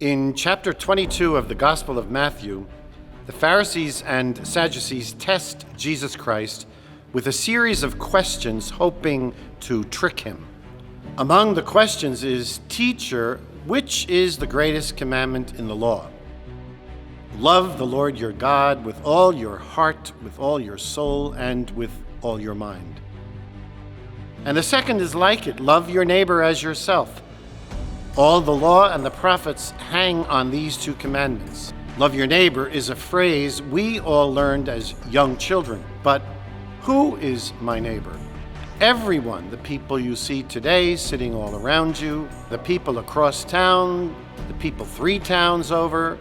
In chapter 22 of the Gospel of Matthew, the Pharisees and Sadducees test Jesus Christ with a series of questions hoping to trick him. Among the questions is, "Teacher, which is the greatest commandment in the law?" Love the Lord your God with all your heart, with all your soul, and with all your mind. And the second is like it, love your neighbor as yourself. All the law and the prophets hang on these two commandments. Love your neighbor is a phrase we all learned as young children. But who is my neighbor? Everyone, the people you see today sitting all around you, the people across town, the people 3 towns over,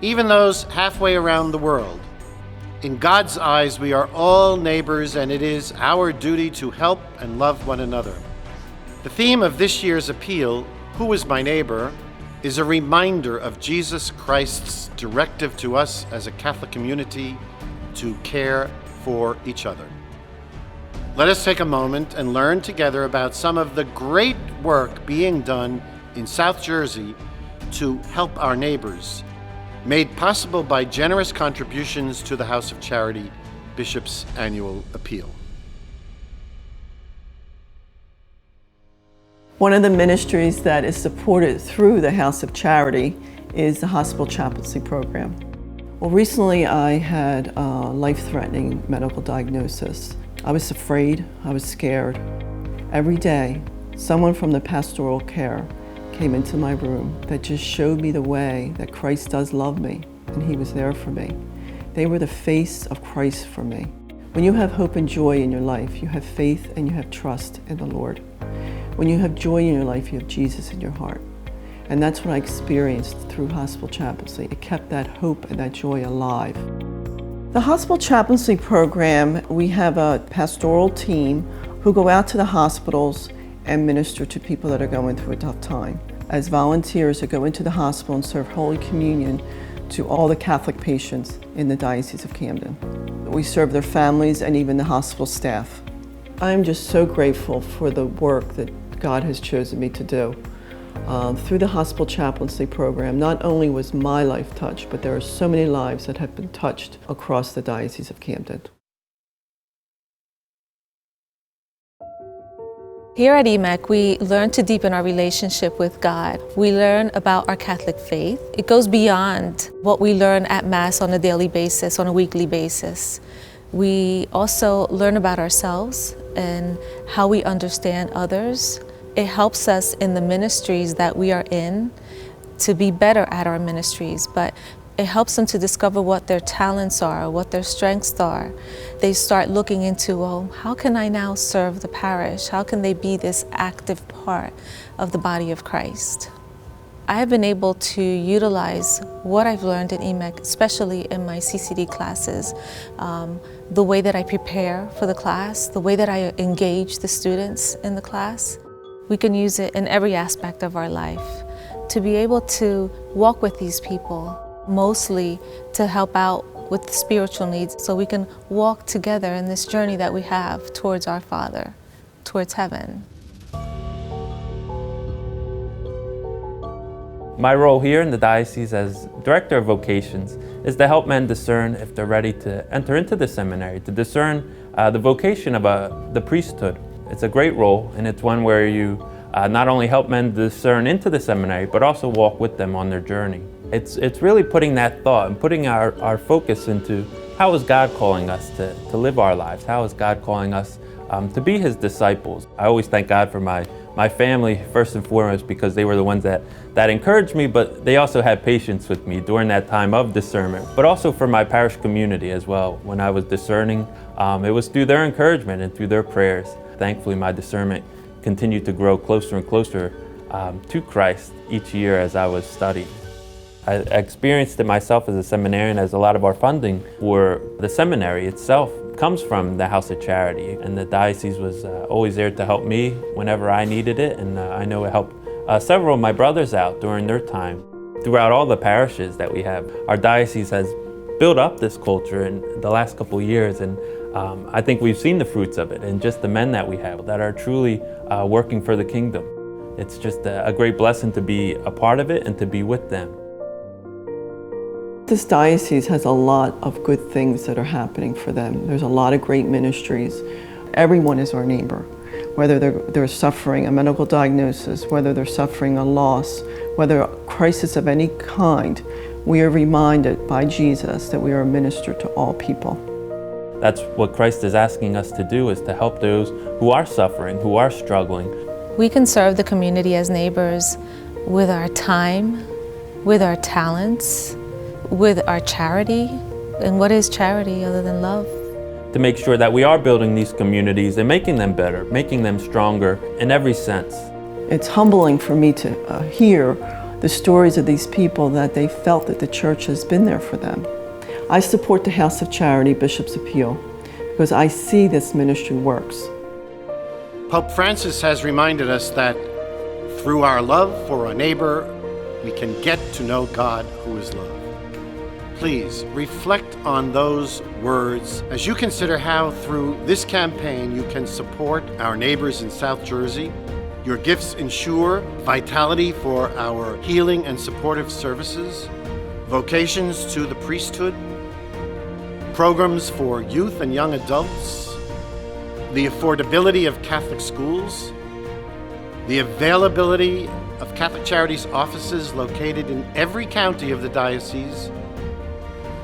even those halfway around the world. In God's eyes, we are all neighbors, and it is our duty to help and love one another. The theme of this year's appeal, "Who is my neighbor?" is a reminder of Jesus Christ's directive to us as a Catholic community to care for each other. Let us take a moment and learn together about some of the great work being done in South Jersey to help our neighbors, made possible by generous contributions to the House of Charity Bishop's Annual Appeal. One of the ministries that is supported through the House of Charity is the Hospital Chaplaincy Program. Well, recently I had a life-threatening medical diagnosis. I was afraid, I was scared. Every day, someone from the pastoral care came into my room that just showed me the way that Christ does love me, and He was there for me. They were the face of Christ for me. When you have hope and joy in your life, you have faith and you have trust in the Lord. When you have joy in your life, you have Jesus in your heart. And that's what I experienced through hospital chaplaincy. It kept that hope and that joy alive. The hospital chaplaincy program, we have a pastoral team who go out to the hospitals and minister to people that are going through a tough time. As volunteers who go into the hospital and serve Holy Communion to all the Catholic patients in the Diocese of Camden. We serve their families and even the hospital staff. I'm just so grateful for the work that God has chosen me to do. Through the hospital chaplaincy program, not only was my life touched, but there are so many lives that have been touched across the Diocese of Camden. Here at EMEC, we learn to deepen our relationship with God. We learn about our Catholic faith. It goes beyond what we learn at Mass on a daily basis, on a weekly basis. We also learn about ourselves and how we understand others. It helps us in the ministries that we are in to be better at our ministries, but it helps them to discover what their talents are, what their strengths are. They start looking into, well, how can I now serve the parish? How can they be this active part of the body of Christ? I have been able to utilize what I've learned in EMEC, especially in my CCD classes, the way that I prepare for the class, the way that I engage the students in the class. We can use it in every aspect of our life to be able to walk with these people, mostly to help out with spiritual needs so we can walk together in this journey that we have towards our Father, towards heaven. My role here in the diocese as Director of Vocations is to help men discern if they're ready to enter into the seminary, to discern the vocation of the priesthood. It's a great role, and it's one where you not only help men discern into the seminary, but also walk with them on their journey. It's really putting that thought and putting our focus into how is God calling us to live our lives? How is God calling us to be His disciples? I always thank God for my family, first and foremost, because they were the ones that encouraged me, but they also had patience with me during that time of discernment. But also for my parish community as well. When I was discerning, it was through their encouragement and through their prayers. Thankfully, my discernment continued to grow closer and closer to Christ each year as I was studying. I experienced it myself as a seminarian, as a lot of our funding for the seminary itself comes from the House of Charity, and the diocese was always there to help me whenever I needed it, and I know it helped several of my brothers out during their time. Throughout all the parishes that we have, our diocese has built up this culture in the last couple of years, and I think we've seen the fruits of it, and just the men that we have that are truly working for the kingdom. It's just a great blessing to be a part of it and to be with them. This diocese has a lot of good things that are happening for them. There's a lot of great ministries. Everyone is our neighbor, whether they're suffering a medical diagnosis, whether they're suffering a loss, whether a crisis of any kind. We are reminded by Jesus that we are a minister to all people. That's what Christ is asking us to do, is to help those who are suffering, who are struggling. We can serve the community as neighbors with our time, with our talents, with our charity. And what is charity other than love? To make sure that we are building these communities and making them better, making them stronger in every sense. It's humbling for me to hear the stories of these people that they felt that the church has been there for them. I support the House of Charity Bishop's Appeal because I see this ministry works. Pope Francis has reminded us that through our love for our neighbor, we can get to know God, who is love. Please reflect on those words as you consider how through this campaign you can support our neighbors in South Jersey. Your gifts ensure vitality for our healing and supportive services, vocations to the priesthood, programs for youth and young adults, the affordability of Catholic schools, the availability of Catholic Charities offices located in every county of the diocese,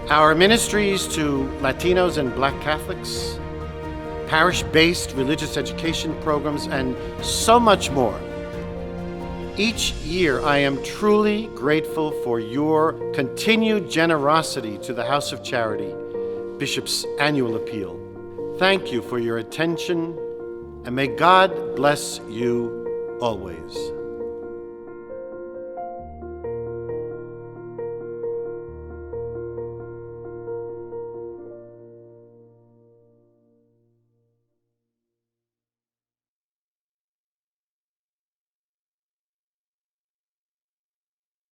our ministries to Latinos and Black Catholics, parish-based religious education programs, and so much more. Each year, I am truly grateful for your continued generosity to the House of Charity, Bishop's annual appeal. Thank you for your attention, and may God bless you always.